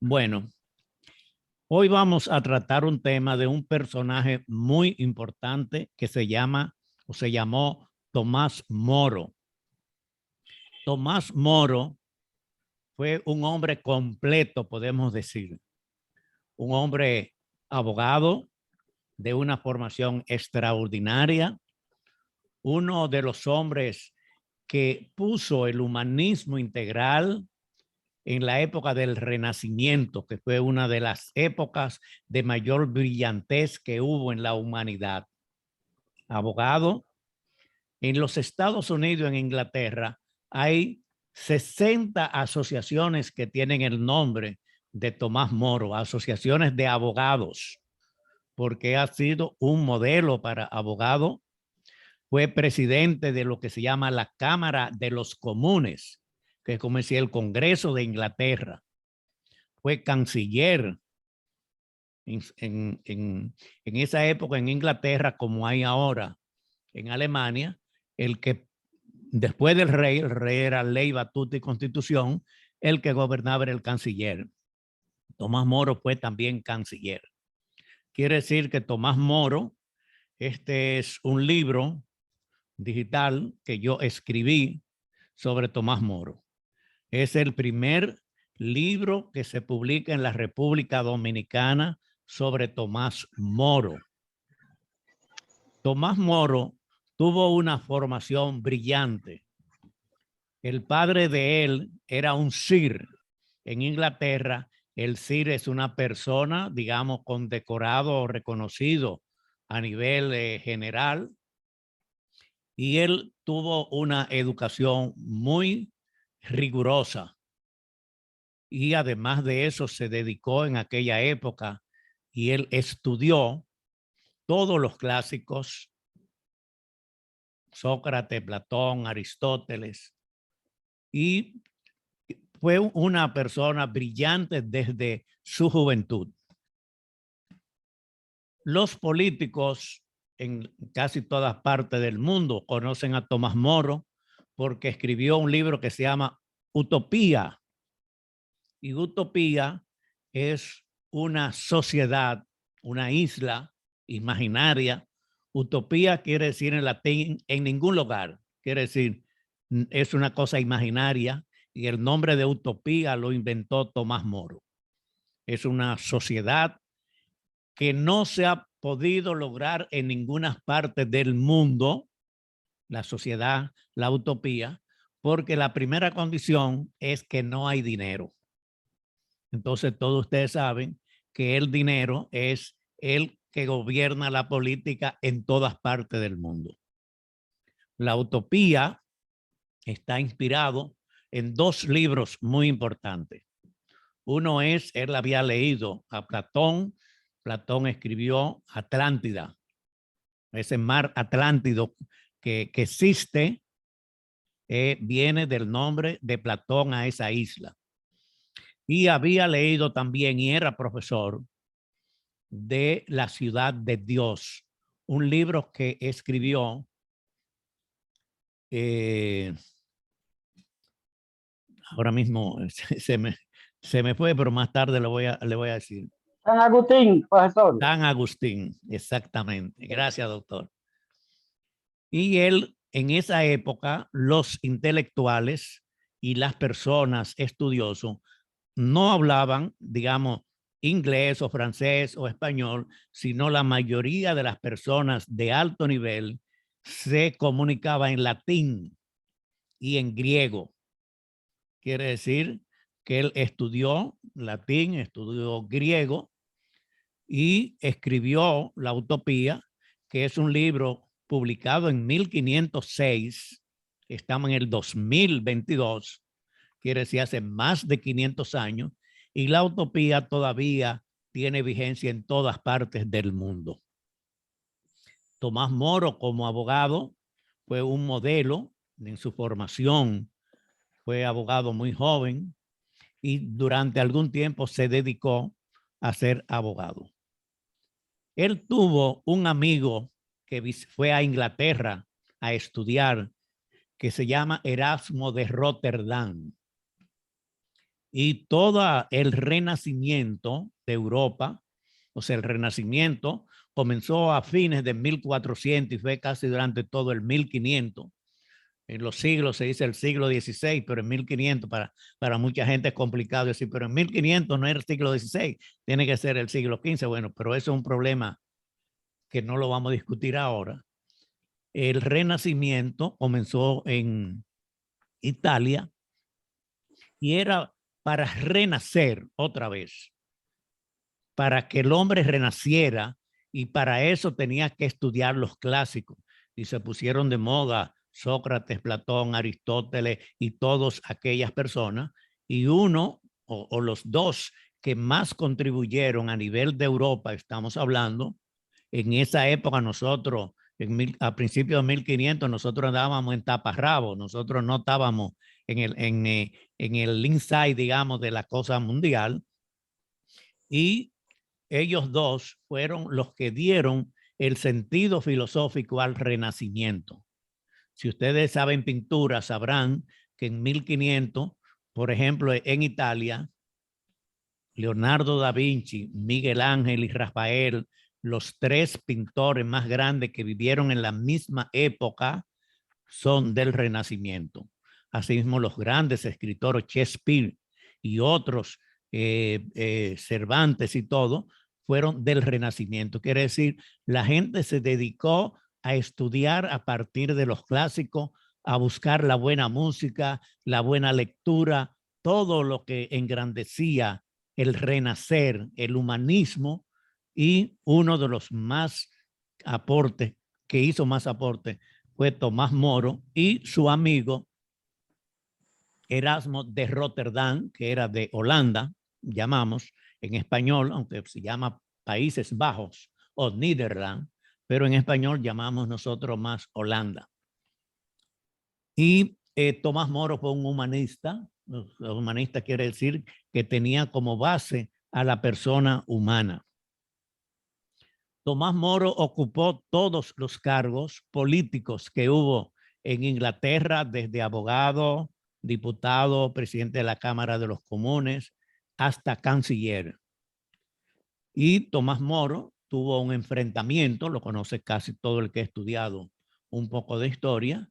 Bueno, hoy vamos a tratar un tema de un personaje muy importante que se llama o se llamó Tomás Moro. Tomás Moro fue un hombre completo, podemos decir, un hombre abogado de una formación extraordinaria, uno de los hombres que puso el humanismo integral en la época del Renacimiento, que fue una de las épocas de mayor brillantez que hubo en la humanidad. Abogado, en los Estados Unidos, en Inglaterra, hay 60 asociaciones que tienen el nombre de Tomás Moro, asociaciones de abogados, porque ha sido un modelo para abogados. Fue presidente de lo que se llama la Cámara de los Comunes, que es como decía el Congreso de Inglaterra. Fue canciller en esa época en Inglaterra, como hay ahora en Alemania, el que después del rey, el rey era ley, batuta y constitución, el que gobernaba era el canciller. Tomás Moro fue también canciller. Quiere decir que Tomás Moro, este es un libro digital que yo escribí sobre Tomás Moro. Es el primer libro que se publica en la República Dominicana sobre Tomás Moro. Tomás Moro tuvo una formación brillante. El padre de él era un sir. En Inglaterra, el sir es una persona, digamos, condecorado o reconocido a nivel general. Y él tuvo una educación muy rigurosa. Y además de eso se dedicó en aquella época y él estudió todos los clásicos, Sócrates, Platón, Aristóteles, y fue una persona brillante desde su juventud. Los políticos en casi todas partes del mundo conocen a Tomás Moro porque escribió un libro que se llama Utopía. Y Utopía es una sociedad, una isla imaginaria. Utopía quiere decir en latín en ningún lugar, quiere decir es una cosa imaginaria y el nombre de Utopía lo inventó Tomás Moro. Es una sociedad que no se ha podido lograr en ninguna parte del mundo, la sociedad, la utopía, porque la primera condición es que no hay dinero. Entonces todos ustedes saben que el dinero es el que gobierna la política en todas partes del mundo. La utopía está inspirado en dos libros muy importantes. Uno es, él había leído a Platón. Platón escribió Atlántida, ese mar Atlántido que existe, viene del nombre de Platón a esa isla. Y había leído también, y era profesor, de La ciudad de Dios, un libro que escribió ahora mismo se me fue, pero más tarde le voy a decir. San Agustín, profesor. San Agustín, exactamente. Gracias, doctor. Y él, en esa época, los intelectuales y las personas estudiosos no hablaban, digamos, inglés o francés o español, sino la mayoría de las personas de alto nivel se comunicaba en latín y en griego. Quiere decir que él estudió latín, estudió griego y escribió La Utopía, que es un libro publicado en 1506. Estamos en el 2022, quiere decir hace más de 500 años, y la utopía todavía tiene vigencia en todas partes del mundo. Tomás Moro, como abogado, fue un modelo en su formación. Fue abogado muy joven y durante algún tiempo se dedicó a ser abogado. Él tuvo un amigo que fue a Inglaterra a estudiar, que se llama Erasmo de Rotterdam. Y todo el renacimiento de Europa, o sea, el renacimiento comenzó a fines de 1400 y fue casi durante todo el 1500. En los siglos se dice el siglo XVI, pero en 1500 para mucha gente es complicado decir, pero en 1500 no era el siglo XVI, tiene que ser el siglo XV. Bueno, pero eso es un problema que no lo vamos a discutir ahora. El Renacimiento comenzó en Italia y era para renacer otra vez, para que el hombre renaciera, y para eso tenía que estudiar los clásicos. Y se pusieron de moda Sócrates, Platón, Aristóteles y todas aquellas personas. Y uno o los dos que más contribuyeron a nivel de Europa, estamos hablando, en esa época nosotros, a principios de 1500, nosotros andábamos en taparrabo, nosotros no estábamos en el inside, digamos, de la cosa mundial. Y ellos dos fueron los que dieron el sentido filosófico al Renacimiento. Si ustedes saben pintura, sabrán que en 1500, por ejemplo, en Italia, Leonardo da Vinci, Miguel Ángel y Rafael, los tres pintores más grandes que vivieron en la misma época, son del Renacimiento. Asimismo, los grandes escritores Shakespeare y otros, Cervantes y todo, fueron del Renacimiento. Quiere decir, la gente se dedicó a estudiar a partir de los clásicos, a buscar la buena música, la buena lectura, todo lo que engrandecía el renacer, el humanismo. Y uno de los más aportes, que hizo más aporte, fue Tomás Moro y su amigo Erasmo de Rotterdam, que era de Holanda, llamamos en español, aunque se llama Países Bajos o Nederland, pero en español llamamos nosotros más Holanda. Y Tomás Moro fue un humanista. Humanista quiere decir que tenía como base a la persona humana. Tomás Moro ocupó todos los cargos políticos que hubo en Inglaterra, desde abogado, diputado, presidente de la Cámara de los Comunes, hasta canciller. Y Tomás Moro tuvo un enfrentamiento, lo conoce casi todo el que ha estudiado un poco de historia.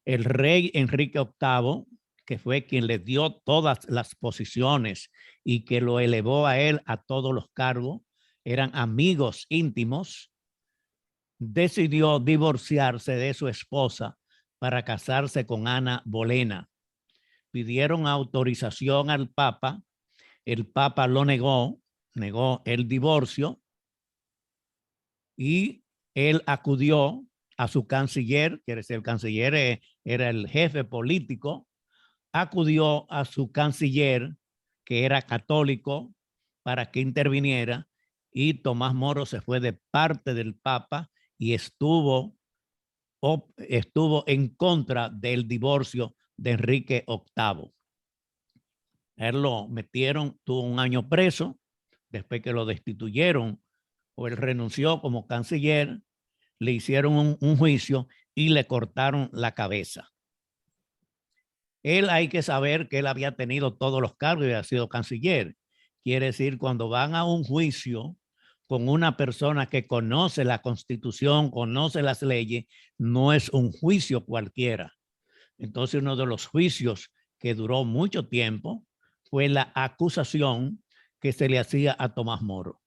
El rey Enrique VIII, que fue quien le dio todas las posiciones y que lo elevó a él a todos los cargos, eran amigos íntimos, decidió divorciarse de su esposa para casarse con Ana Bolena. Pidieron autorización al Papa, el Papa lo negó el divorcio y él acudió a su canciller, quiere decir el canciller era el jefe político, acudió a su canciller, que era católico, para que interviniera, y Tomás Moro se fue de parte del Papa y estuvo en contra del divorcio de Enrique VIII. Él lo metieron, tuvo un año preso, después que lo destituyeron, o él renunció como canciller, le hicieron un juicio y le cortaron la cabeza. Él, hay que saber que él había tenido todos los cargos y había sido canciller. Quiere decir, cuando van a un juicio con una persona que conoce la Constitución, conoce las leyes, no es un juicio cualquiera. Entonces, uno de los juicios que duró mucho tiempo fue la acusación que se le hacía a Tomás Moro.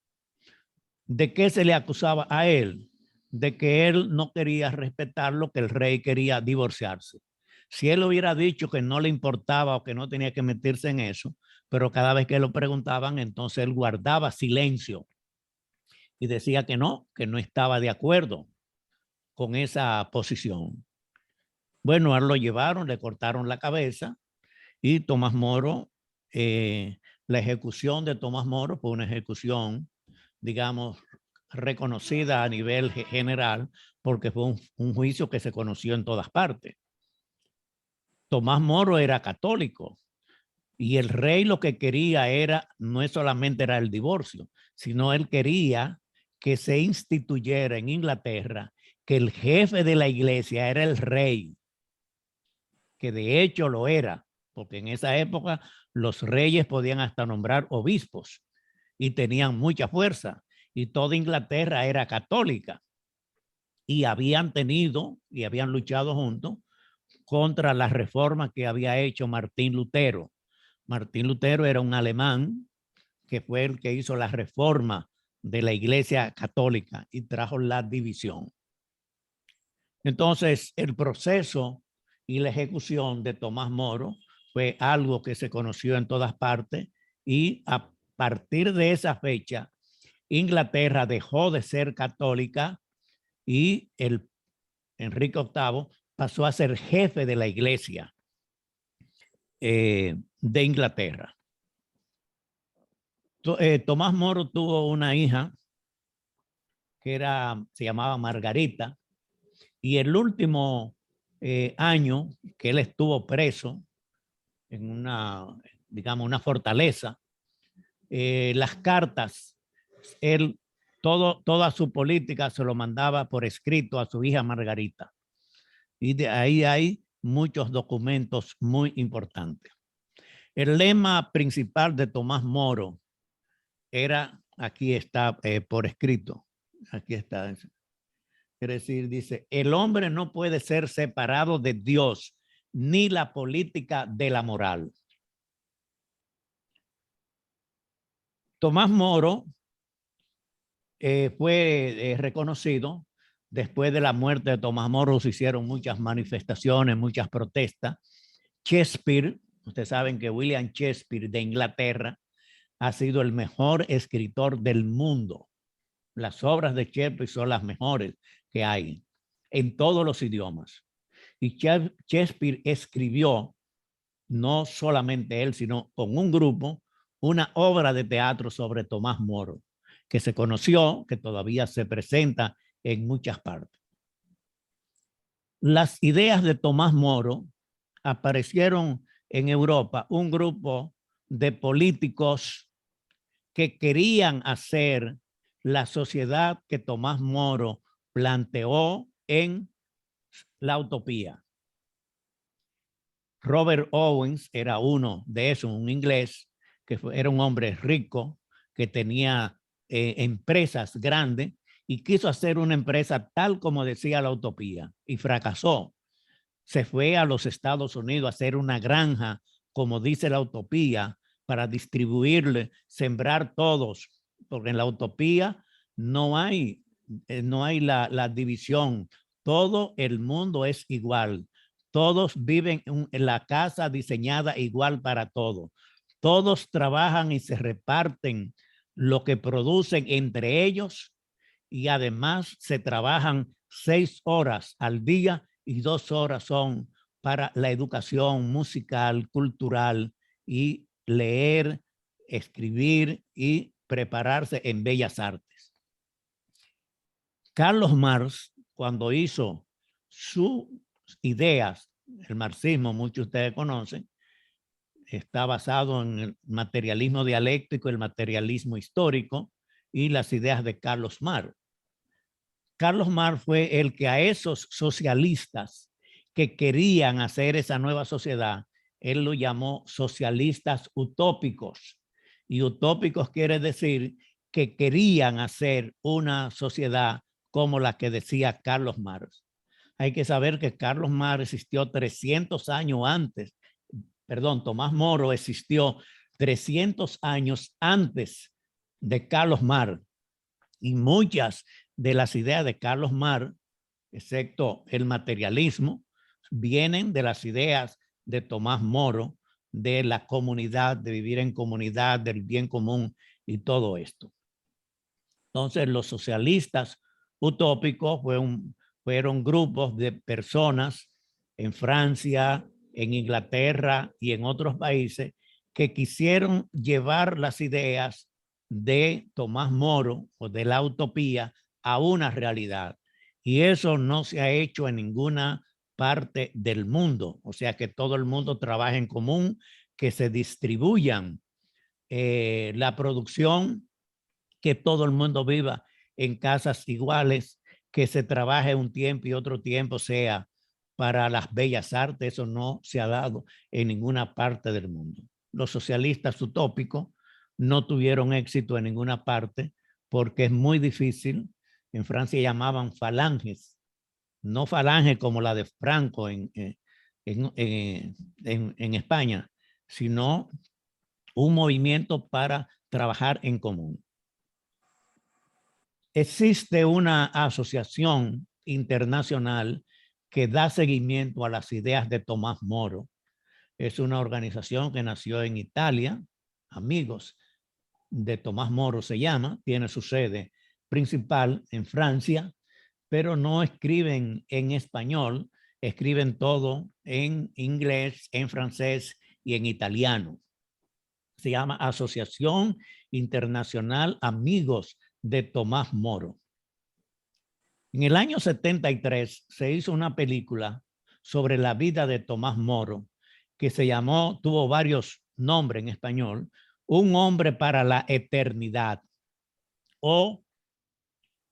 ¿De qué se le acusaba a él? De que él no quería respetar lo que el rey quería, divorciarse. Si él hubiera dicho que no le importaba o que no tenía que meterse en eso, pero cada vez que lo preguntaban, entonces él guardaba silencio y decía que no estaba de acuerdo con esa posición. Bueno, a él lo llevaron, le cortaron la cabeza y Tomás Moro, la ejecución de Tomás Moro fue una ejecución, digamos, reconocida a nivel general, porque fue un juicio que se conoció en todas partes. Tomás Moro era católico y el rey lo que quería era, no solamente era el divorcio, sino él quería que se instituyera en Inglaterra que el jefe de la iglesia era el rey, que de hecho lo era, porque en esa época los reyes podían hasta nombrar obispos y tenían mucha fuerza, y toda Inglaterra era católica, y habían tenido y habían luchado juntos contra las reformas que había hecho Martín Lutero. Martín Lutero era un alemán que fue el que hizo la reforma de la Iglesia Católica y trajo la división. Entonces, el proceso y la ejecución de Tomás Moro fue algo que se conoció en todas partes, y a partir de esa fecha, Inglaterra dejó de ser católica y el Enrique VIII pasó a ser jefe de la Iglesia de Inglaterra. Tomás Moro tuvo una hija que se llamaba Margarita, y el último año que él estuvo preso en una fortaleza, las cartas, toda su política se lo mandaba por escrito a su hija Margarita. Y de ahí hay muchos documentos muy importantes. El lema principal de Tomás Moro era, aquí está por escrito, aquí está. Quiere decir, dice, el hombre no puede ser separado de Dios, ni la política de la moral. Tomás Moro fue reconocido después de la muerte de Tomás Moro. Se hicieron muchas manifestaciones, muchas protestas. Shakespeare, ustedes saben que William Shakespeare de Inglaterra ha sido el mejor escritor del mundo. Las obras de Shakespeare son las mejores que hay en todos los idiomas. Y Shakespeare escribió, no solamente él, sino con un grupo, una obra de teatro sobre Tomás Moro, que se conoció, que todavía se presenta en muchas partes. Las ideas de Tomás Moro aparecieron en Europa, un grupo de políticos que querían hacer la sociedad que Tomás Moro planteó en La Utopía. Robert Owens era uno de esos, un inglés que era un hombre rico que tenía empresas grandes y quiso hacer una empresa tal como decía La Utopía y fracasó. Se fue a los Estados Unidos a hacer una granja, como dice La Utopía, para distribuirle, sembrar todos, porque en La Utopía no hay la división. Todo el mundo es igual. Todos viven en la casa diseñada igual para todos. Todos trabajan y se reparten lo que producen entre ellos, y además se trabajan 6 horas al día y 2 horas son para la educación musical, cultural, y leer, escribir y prepararse en bellas artes. Carlos Marx, cuando hizo sus ideas, el marxismo, muchos de ustedes conocen, está basado en el materialismo dialéctico, el materialismo histórico y las ideas de Carlos Marx. Carlos Marx fue el que a esos socialistas que querían hacer esa nueva sociedad, él lo llamó socialistas utópicos. Y utópicos quiere decir que querían hacer una sociedad como la que decía Carlos Marx. Hay que saber que Carlos Marx existió 300 años antes, perdón, Tomás Moro existió 300 años antes de Carlos Marx, y muchas de las ideas de Carlos Marx, excepto el materialismo, vienen de las ideas de Tomás Moro, de la comunidad, de vivir en comunidad, del bien común y todo esto. Entonces, los socialistas utópicos fueron grupos de personas en Francia, en Inglaterra y en otros países que quisieron llevar las ideas de Tomás Moro o de la utopía a una realidad. Y eso no se ha hecho en ninguna parte del mundo. O sea, que todo el mundo trabaje en común, que se distribuyan la producción, que todo el mundo viva en casas iguales, que se trabaje un tiempo y otro tiempo sea para las bellas artes. Eso no se ha dado en ninguna parte del mundo. Los socialistas utópicos no tuvieron éxito en ninguna parte porque es muy difícil. En Francia llamaban falanges, no falange como la de Franco en España, sino un movimiento para trabajar en común. Existe una asociación internacional que da seguimiento a las ideas de Tomás Moro. Es una organización que nació en Italia, Amigos de Tomás Moro se llama, tiene su sede principal en Francia, pero no escriben en español, escriben todo en inglés, en francés y en italiano. Se llama Asociación Internacional Amigos de Tomás Moro. En el año 73 se hizo una película sobre la vida de Tomás Moro que se llamó, tuvo varios nombres en español, Un hombre para la eternidad o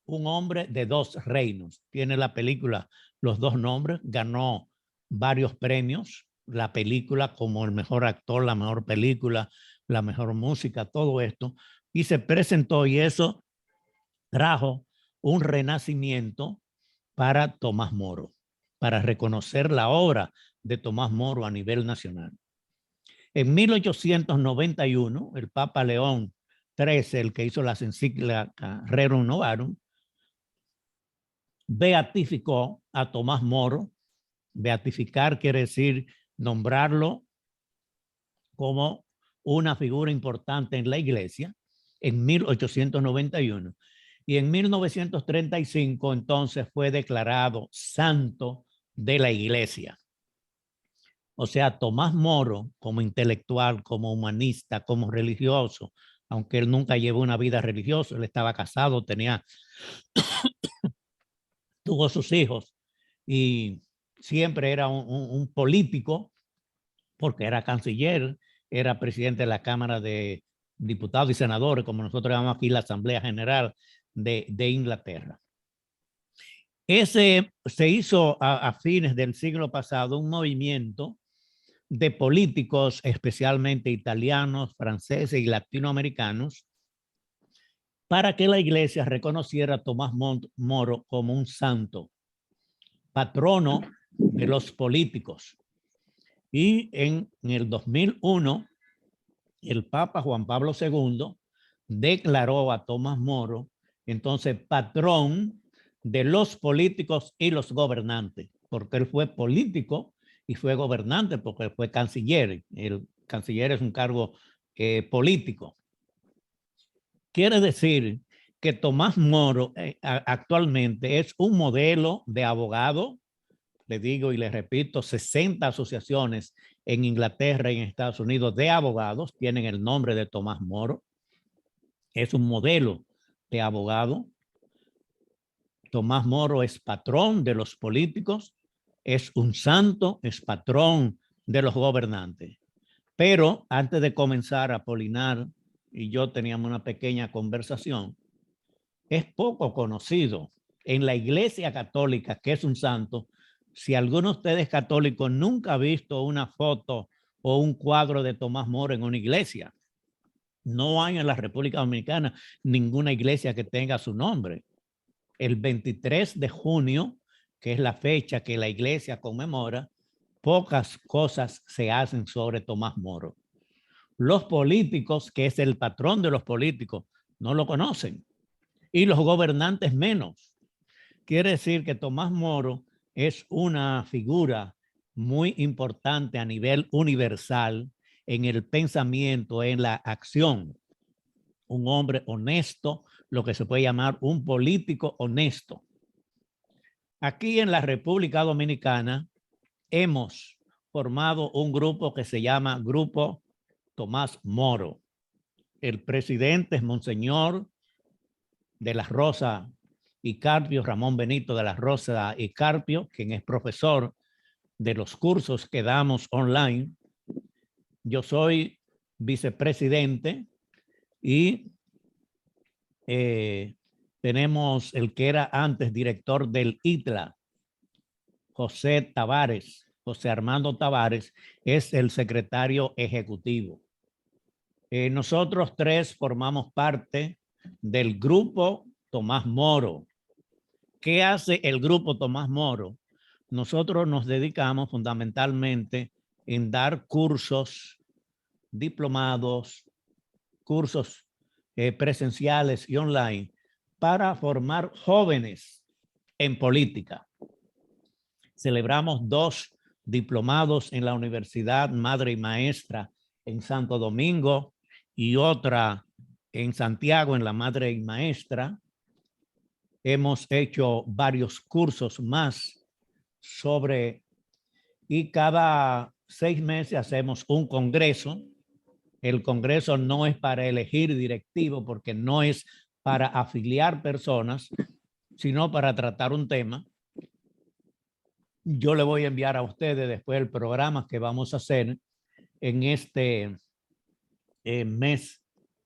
Un hombre de dos reinos. Tiene la película los dos nombres, ganó varios premios, la película como el mejor actor, la mejor película, la mejor música, todo esto, y se presentó y eso trajo un renacimiento para Tomás Moro, para reconocer la obra de Tomás Moro a nivel nacional. En 1891, el Papa León XIII, el que hizo las encíclicas Rerum Novarum, beatificó a Tomás Moro. Beatificar quiere decir nombrarlo como una figura importante en la iglesia en 1891. Y en 1935 entonces fue declarado santo de la iglesia. O sea, Tomás Moro, como intelectual, como humanista, como religioso, aunque él nunca llevó una vida religiosa, él estaba casado, tuvo sus hijos y siempre era un político porque era canciller, era presidente de la Cámara de Diputados y Senadores, como nosotros llamamos aquí la Asamblea General de Inglaterra. Se hizo a fines del siglo pasado un movimiento de políticos, especialmente italianos, franceses y latinoamericanos, para que la iglesia reconociera a Tomás Moro como un santo, patrono de los políticos. Y en el 2001, el Papa Juan Pablo II declaró a Tomás Moro, entonces, patrón de los políticos y los gobernantes, porque él fue político y fue gobernante porque fue canciller. El canciller es un cargo político. Quiere decir que Tomás Moro actualmente es un modelo de abogado. Le digo y le repito, 60 asociaciones en Inglaterra y en Estados Unidos de abogados tienen el nombre de Tomás Moro. Es un modelo de abogado. Tomás Moro es patrón de los políticos, es un santo, es patrón de los gobernantes. Pero antes de comenzar, Apolinar y yo teníamos una pequeña conversación. Es poco conocido en la Iglesia Católica que es un santo. Si alguno de ustedes católicos nunca ha visto una foto o un cuadro de Tomás Moro en una iglesia, no hay en la República Dominicana ninguna iglesia que tenga su nombre. El 23 de junio, que es la fecha que la iglesia conmemora, pocas cosas se hacen sobre Tomás Moro. Los políticos, que es el patrón de los políticos, no lo conocen. Y los gobernantes menos. Quiere decir que Tomás Moro es una figura muy importante a nivel universal en el pensamiento, en la acción. Un hombre honesto, lo que se puede llamar un político honesto. Aquí en la República Dominicana hemos formado un grupo que se llama Grupo Tomás Moro. El presidente es Monseñor de la Rosa y Carpio, Ramón Benito de la Rosa y Carpio, quien es profesor de los cursos que damos online. Yo soy vicepresidente y tenemos el que era antes director del ITLA, José Tavares, José Armando Tavares, es el secretario ejecutivo. Nosotros tres formamos parte del grupo Tomás Moro. ¿Qué hace el grupo Tomás Moro? Nosotros nos dedicamos fundamentalmente en dar cursos, diplomados, cursos presenciales y online para formar jóvenes en política. Celebramos 2 diplomados en la Universidad Madre y Maestra en Santo Domingo y otra en Santiago en la Madre y Maestra. Hemos hecho varios cursos más y cada 6 meses hacemos un congreso. El congreso no es para elegir directivo porque no es para afiliar personas, sino para tratar un tema. Yo le voy a enviar a ustedes después el programa que vamos a hacer en este mes,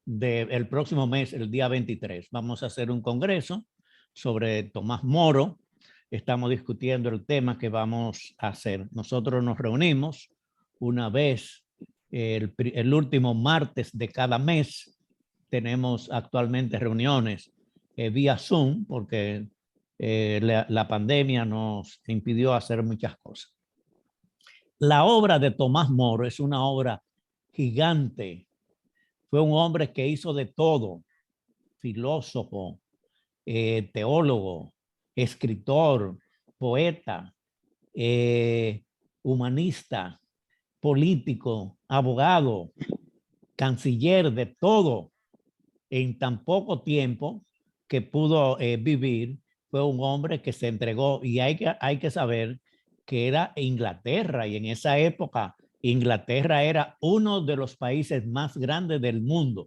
el próximo mes, el día 23. Vamos a hacer un congreso sobre Tomás Moro. Estamos discutiendo el tema que vamos a hacer. Nosotros nos reunimos una vez el último martes de cada mes. Tenemos actualmente reuniones vía Zoom porque la pandemia nos impidió hacer muchas cosas. La obra de Tomás Moro es una obra gigante. Fue un hombre que hizo de todo: filósofo, teólogo, escritor, poeta, humanista, político, abogado, canciller, de todo en tan poco tiempo que pudo vivir. Fue un hombre que se entregó, y hay que saber que era Inglaterra, y en esa época Inglaterra era uno de los países más grandes del mundo.